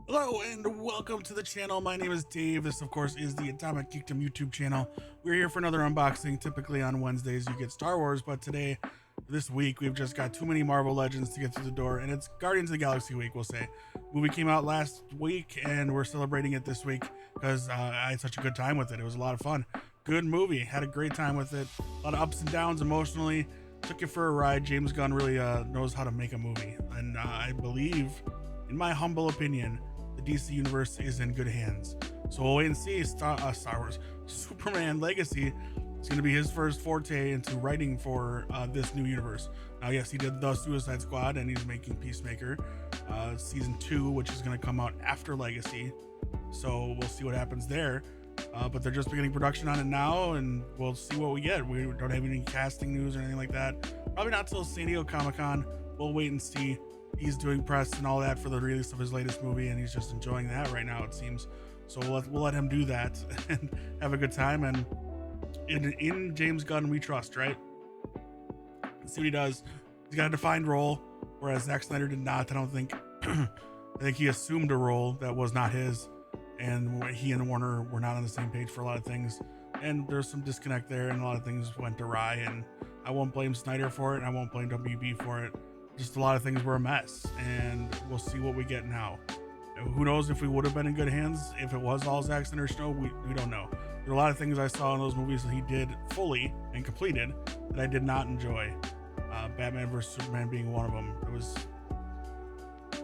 Hello and welcome to the channel. My name is Dave. This, of course, is the Atomic Geekdom YouTube channel. We're here for another unboxing. Typically on Wednesdays you get Star Wars, but today, this week, we've just got too many Marvel Legends to get through the door, and it's Guardians of the Galaxy week, we'll say. Movie came out last week, and we're celebrating it this week because I had such a good time with it. It was a lot of fun. Good movie. Had a great time with it. A lot of ups and downs emotionally. Took you for a ride. James Gunn really knows how to make a movie, and I believe, in my humble opinion, the DC universe is in good hands. So we'll wait and see. Star Wars Superman Legacy is going to be his first forte into writing for this new universe. Now, yes, he did the Suicide Squad, and he's making Peacemaker season 2, which is going to come out after Legacy. So we'll see what happens there. But they're just beginning production on it now, and we'll see what we get. We don't have any casting news or anything like that. Probably not till San Diego Comic-Con. We'll wait and see. He's doing press and all that for the release of his latest movie, and he's just enjoying that right now, it seems. So we'll let him do that and have a good time. And in James Gunn we trust, right? Let's see what he does. He's got a defined role, whereas Zack Snyder did not. I don't think. I think he assumed a role that was not his, and he and Warner were not on the same page for a lot of things. And there's some disconnect there, and a lot of things went awry. And I won't blame Snyder for it, and I won't blame WB for it. Just a lot of things were a mess, and we'll see what we get now. Who knows if we would have been in good hands if it was all Zack Snyder's show? We don't know. There are a lot of things I saw in those movies that he did fully and completed that I did not enjoy. Batman vs Superman being one of them.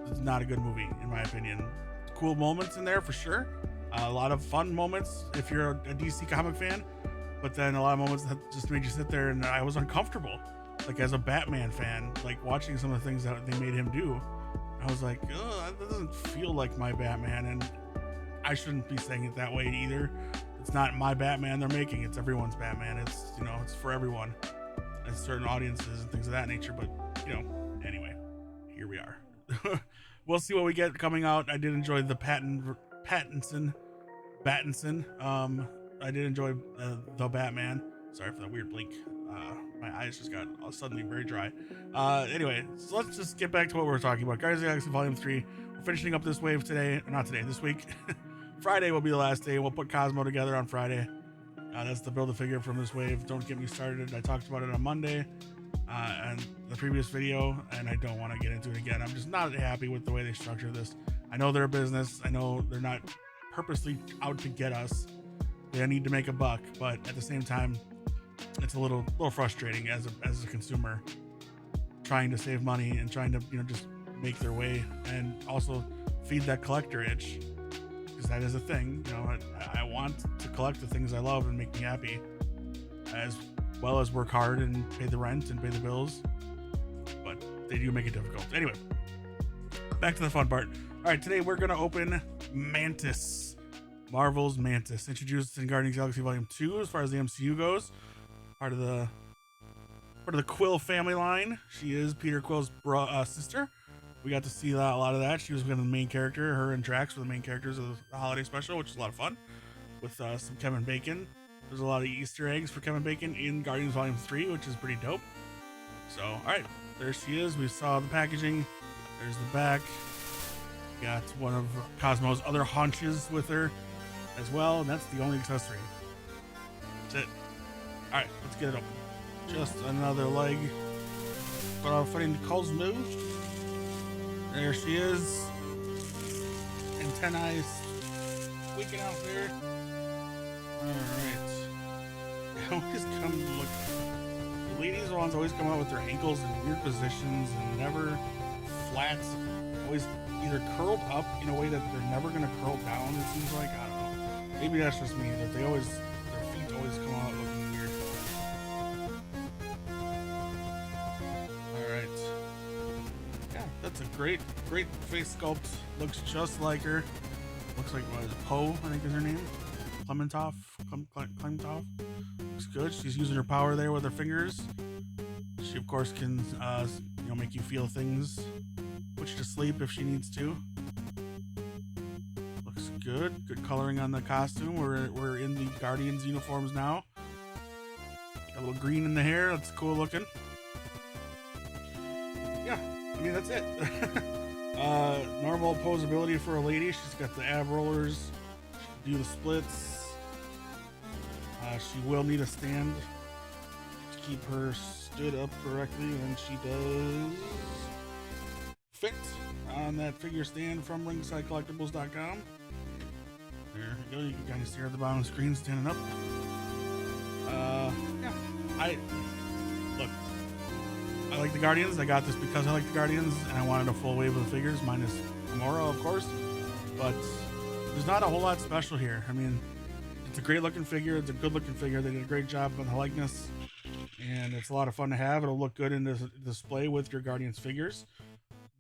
It's not a good movie in my opinion. Cool moments in there for sure. A lot of fun moments if you're a DC comic fan, but then a lot of moments that just made you sit there, and I was uncomfortable. Like, as a Batman fan, like watching some of the things that they made him do, I was like, oh, that doesn't feel like my Batman. And I shouldn't be saying it that way either. It's not my Batman they're making, it's everyone's Batman. It's, you know, it's for everyone and certain audiences and things of that nature. But, you know, anyway, here we are. We'll see what we get coming out. I did enjoy the Pattinson. I did enjoy the Batman. Sorry for that weird blink. My eyes just got suddenly very dry. Anyway, so let's just get back to what we were talking about. Guardians of the Galaxy Volume 3. We're finishing up this wave today. Not today, this week. Friday will be the last day. We'll put Cosmo together on Friday. That's the Build-A-Figure from this wave. Don't get me started. I talked about it on Monday and the previous video, and I don't want to get into it again. I'm just not happy with the way they structure this. I know they're a business. I know they're not purposely out to get us. They need to make a buck, but at the same time, it's a little frustrating as a consumer, trying to save money and trying to, you know, just make their way and also feed that collector itch, because that is a thing. You know, I want to collect the things I love and make me happy, as well as work hard and pay the rent and pay the bills, but they do make it difficult. Anyway, back to the fun part. All right, today we're gonna open Mantis, Marvel's Mantis, introduced in Guardians of the Galaxy Volume 2 as far as the MCU goes. Part of the Quill family line. She is Peter Quill's sister. We got to see a lot of that. She was one of the main character. Her and Drax were the main characters of the holiday special, which is a lot of fun, with some Kevin Bacon. There's a lot of Easter eggs for Kevin Bacon in Guardians Volume 3, which is pretty dope. So, all right, there she is. We saw the packaging. There's the back. Got one of Cosmo's other haunches with her as well, and that's the only accessory. That's it. All right, let's get it open. Just another leg. Got our friend Cosmo. There she is. Antennae squeaking out there. All right. They always come look. The ladies ones always come out with their ankles in weird positions and never flat. Always either curled up in a way that they're never gonna curl down. It seems like, I don't know. Maybe that's just me. That their feet always come out looking weird. That's a great face sculpt. Looks just like her. Looks like, what is it, Poe, I think is her name. Clementov. Looks good. She's using her power there with her fingers. She of course can, you know, make you feel things. Put you to sleep if she needs to. Looks good. Good coloring on the costume. We're in the Guardians uniforms now. Got a little green in the hair. That's cool looking. Yeah, I mean, that's it. Normal posability for a lady. She's got the ab rollers. She can do the splits. She will need a stand to keep her stood up correctly, and she does fit on that figure stand from ringsidecollectibles.com. There you go. You can kind of see her at the bottom of the screen standing up. Yeah. I like the Guardians. I got this because I like the Guardians, and I wanted a full wave of the figures, minus Gamora, of course. But there's not a whole lot special here. I mean, it's a great looking figure. It's a good looking figure. They did a great job on the likeness, and it's a lot of fun to have. It'll look good in this display with your Guardians figures.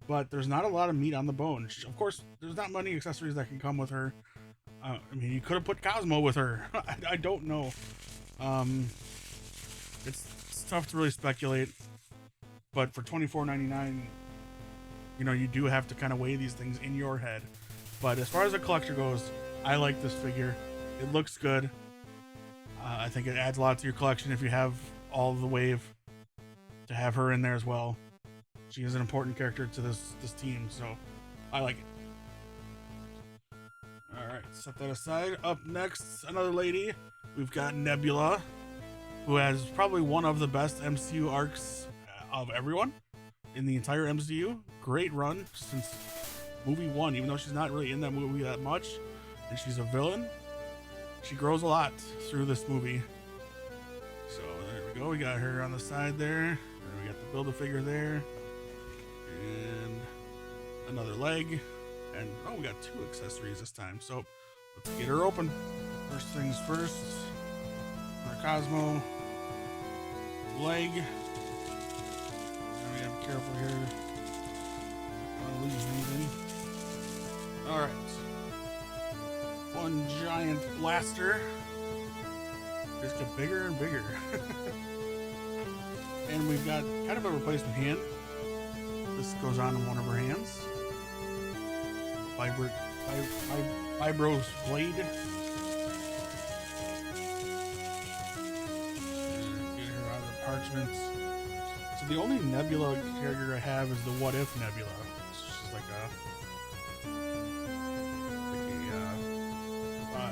But there's not a lot of meat on the bone. Of course, there's not many accessories that can come with her. I mean, you could have put Cosmo with her. I don't know. It's tough to really speculate. But for $24.99, you know, you do have to kind of weigh these things in your head. But as far as a collector goes, I like this figure. It looks good. I think it adds a lot to your collection if you have all of the wave to have her in there as well. She is an important character to this team, so I like it. All right, set that aside. Up next, another lady. We've got Nebula, who has probably one of the best MCU arcs of everyone in the entire MCU. Great run since movie 1, even though she's not really in that movie that much, and she's a villain. She grows a lot through this movie. So there we go. We got her on the side there. And we got the Build-A-Figure there. And another leg. And oh, we got 2 accessories this time. So let's get her open. First things first. Our Cosmo leg. Now we gotta be careful here. Don't lose anything. Alright. One giant blaster. Just get bigger and bigger. And we've got kind of a replacement hand. This goes on in one of her hands. Vibro's blade. Get her out of the parchments. So the only Nebula character I have is the What If Nebula. She's like a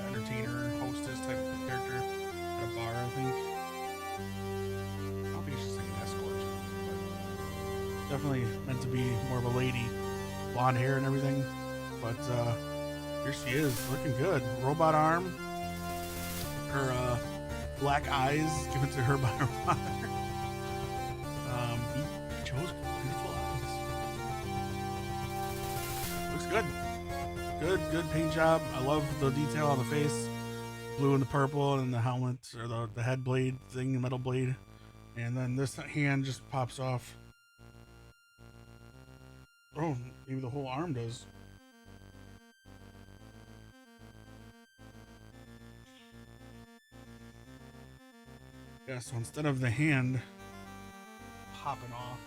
entertainer, hostess type of character at a bar, I think. I don't think she's like an escort. But definitely meant to be more of a lady. Blonde hair and everything. But here she is, looking good. Robot arm. Her black eyes given to her by her father. He chose beautiful eyes. Looks good. Good paint job. I love the detail on the face. Blue and the purple, and the helmet, or the head blade thing, the metal blade. And then this hand just pops off. Oh, maybe the whole arm does. Yeah, so instead of the hand popping off.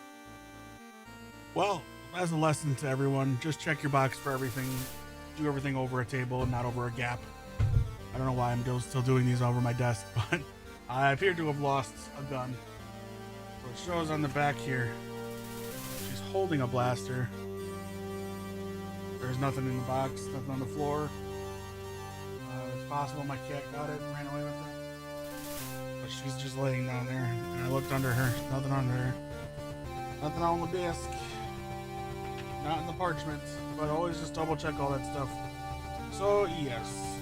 Well, as a lesson to everyone, just check your box for everything. Do everything over a table and not over a gap. I don't know why I'm still doing these over my desk, but I appear to have lost a gun. So it shows on the back here. She's holding a blaster. There's nothing in the box, nothing on the floor. It's possible my cat got it and ran away with it. But she's just laying down there, and I looked under her. Nothing under her. Nothing on the desk. Not in the parchment. But always just double check all that stuff. So yes,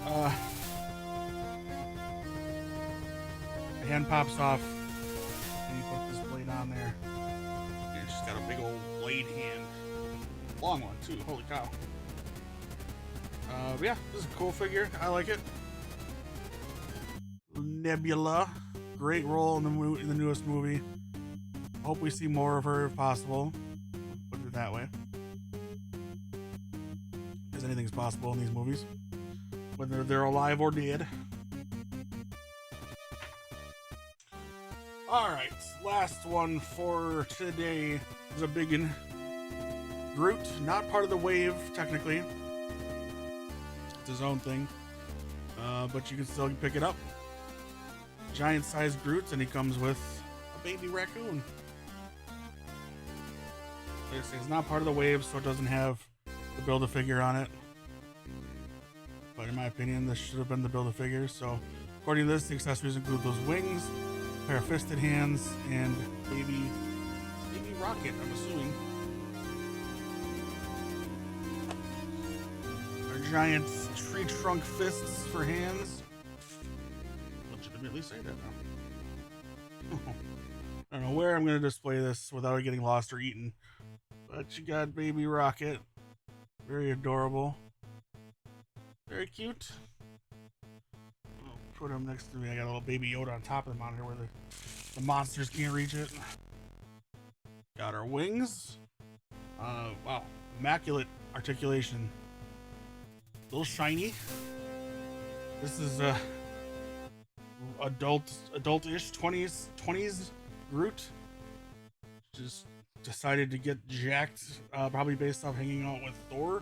the hand pops off, and you put this blade on there. And she's got a big old blade hand, long one too. Holy cow! Yeah, this is a cool figure. I like it. Nebula, great role in the newest movie. Hope we see more of her if possible. Put it that way. Because anything's possible in these movies, whether they're alive or dead. Alright, last one for today is a big one. Groot, not part of the wave, technically. It's his own thing. But you can still pick it up. Giant sized Groot, and he comes with a baby raccoon. It's not part of the wave, so it doesn't have the Build-A-Figure on it. But in my opinion, this should have been the Build-A-Figure. So according to this, the accessories include those wings, a pair of fisted hands, and baby rocket, I'm assuming. Our giant tree trunk fists for hands. Legitimately say that now. I don't know where I'm going to display this without it getting lost or eaten. But you got baby rocket. Very adorable. Very cute. I'll put him next to me. I got a little baby Yoda on top of the monitor where the monsters can't reach it. Got our wings. Wow. Immaculate articulation. A little shiny. This is adult-ish 20s Groot. Just decided to get jacked, probably based off hanging out with Thor.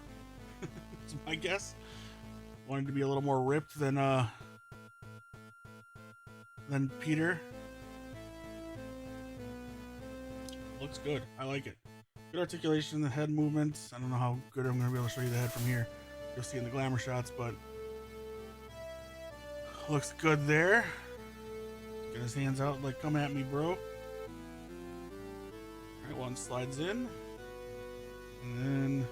That's my guess. Wanted to be a little more ripped than Peter. Looks good. I like it. Good articulation, the head movements. I don't know how good I'm going to be able to show you the head from here. You'll see in the glamour shots, but looks good there. Get his hands out like, come at me, bro. Alright, one slides in. And then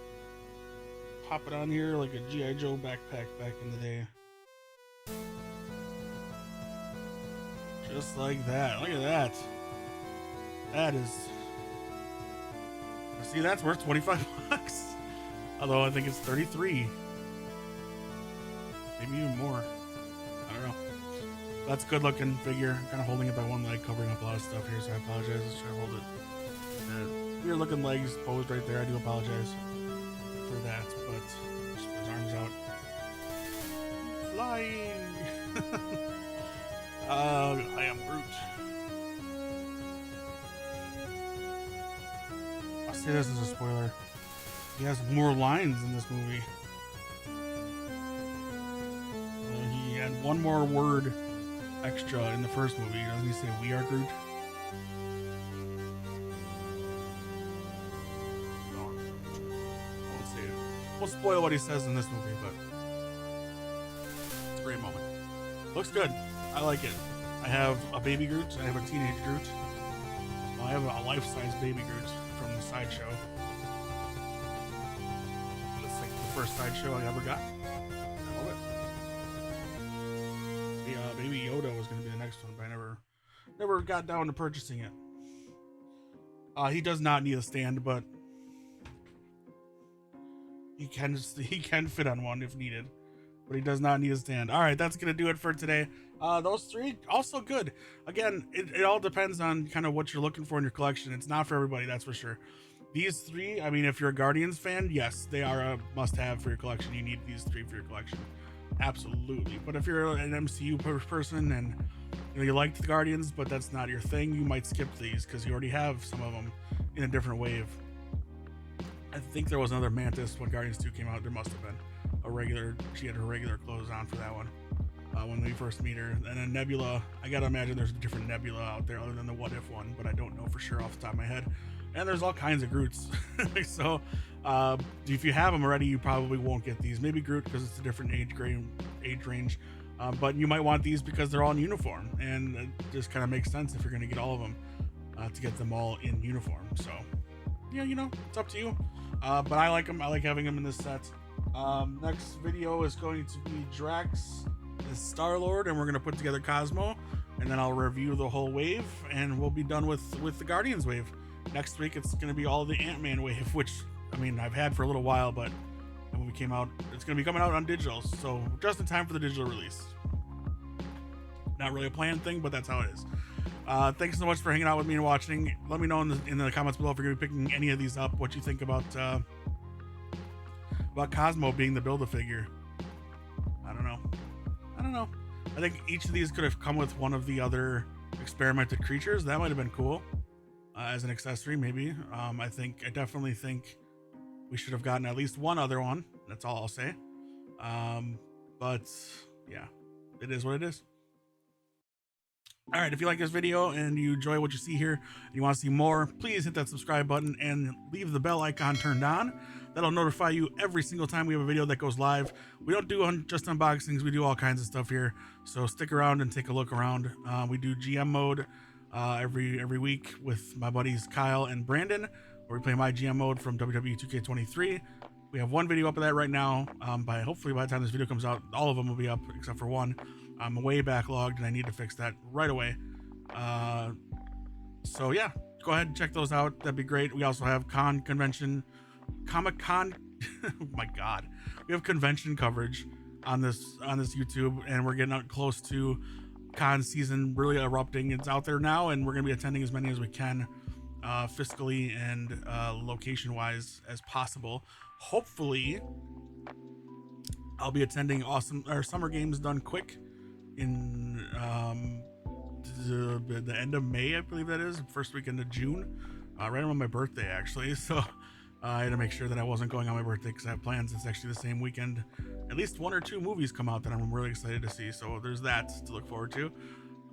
pop it on here like a G.I. Joe backpack back in the day. Just like that. Look at that. That is... See, that's worth 25 bucks. Although I think it's 33. Maybe even more. I don't know. That's a good looking figure. I'm kind of holding it by one leg, covering up a lot of stuff here, so I apologize. Let's try to hold it. Weird looking legs posed right there. I do apologize for that, but just put his arms out. Flying! I am Groot. I'll say this as a spoiler. He has more lines in this movie. He had one more word extra in the first movie. Doesn't he say, "We are Groot"? No, I won't say it. We'll spoil what he says in this movie, but it's a great moment. Looks good. I like it. I have a baby Groot. I have a teenage Groot. Well, I have a life-size baby Groot from the sideshow. That's like the first sideshow I ever got. I love it. The baby Yoda was going to be the next one, but I never got down to purchasing it. He does not need a stand, but he can fit on one if needed. But he does not need a stand. All right, that's going to do it for today. Those three, also good. Again, it all depends on kind of what you're looking for in your collection. It's not for everybody, that's for sure. These three, I mean, if you're a Guardians fan, yes, they are a must-have for your collection. You need these three for your collection. Absolutely. But if you're an MCU person and you liked the Guardians, but that's not your thing, you might skip these because you already have some of them in a different wave. I think there was another Mantis when Guardians 2 came out. There must have been she had her regular clothes on for that one when we first meet her. And then Nebula, I gotta imagine there's a different Nebula out there other than the What If one, but I don't know for sure off the top of my head. And there's all kinds of Groots. So if you have them already, you probably won't get these. Maybe Groot because it's a different age range, but you might want these because they're all in uniform, and it just kind of makes sense if you're going to get all of them to get them all in uniform. So yeah, it's up to you, but I like them. I like having them in this set. Next video is going to be Drax as Star-Lord, and we're going to put together Cosmo, and then I'll review the whole wave, and we'll be done with the Guardians wave. Next week it's going to be all the Ant-Man wave, which I mean I've had for a little while, but the movie came out. It's going to be coming out on digital, so just in time for the digital release. Not really a planned thing, but that's how it is. Thanks so much for hanging out with me and watching. Let me know in the comments below if you're going to be picking any of these up, what you think about Cosmo being the Build-A-Figure. I don't know. I think each of these could have come with one of the other experimented creatures. That might have been cool as an accessory, maybe. I definitely think we should have gotten at least one other one. That's all I'll say. But yeah, it is what it is. All right, if you like this video and you enjoy what you see here and you want to see more, please hit that subscribe button and leave the bell icon turned on. That'll notify you every single time we have a video that goes live. We don't do just unboxings, we do all kinds of stuff here, so stick around and take a look around. We do GM mode every week with my buddies Kyle and Brandon, where we play my GM mode from WWE 2K23. We have one video up of that right now. Hopefully by the time this video comes out, all of them will be up except for one. I'm way backlogged and I need to fix that right away. So yeah, go ahead and check those out. That'd be great. We also have Comic-Con. Oh my God, we have convention coverage on this YouTube, and we're getting out close to con season really erupting. It's out there now, and we're gonna be attending as many as we can, fiscally and location wise as possible. Hopefully I'll be attending Summer Games Done Quick in the end of May, I believe that is, first weekend of June, right around my birthday actually. So I had to make sure that I wasn't going on my birthday because I have plans. It's actually the same weekend. At least 1 or 2 movies come out that I'm really excited to see, so there's that to look forward to.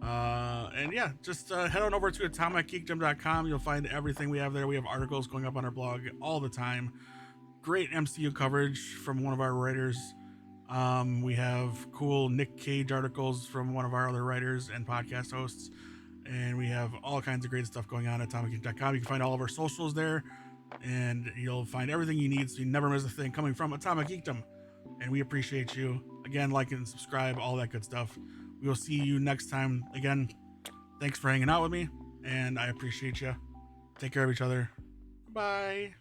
And yeah, just head on over to atomicgeekdom.com. You'll find everything we have there. We have articles going up on our blog all the time. Great MCU coverage from one of our writers. We have cool Nick Cage articles from one of our other writers and podcast hosts, and we have all kinds of great stuff going on at atomicgeek.com. You can find all of our socials there, and you'll find everything you need so you never miss a thing coming from Atomic Geekdom. And we appreciate you. Again, like and subscribe, all that good stuff. We will see you next time. Again, thanks for hanging out with me, and I appreciate you. Take care of each other. Bye.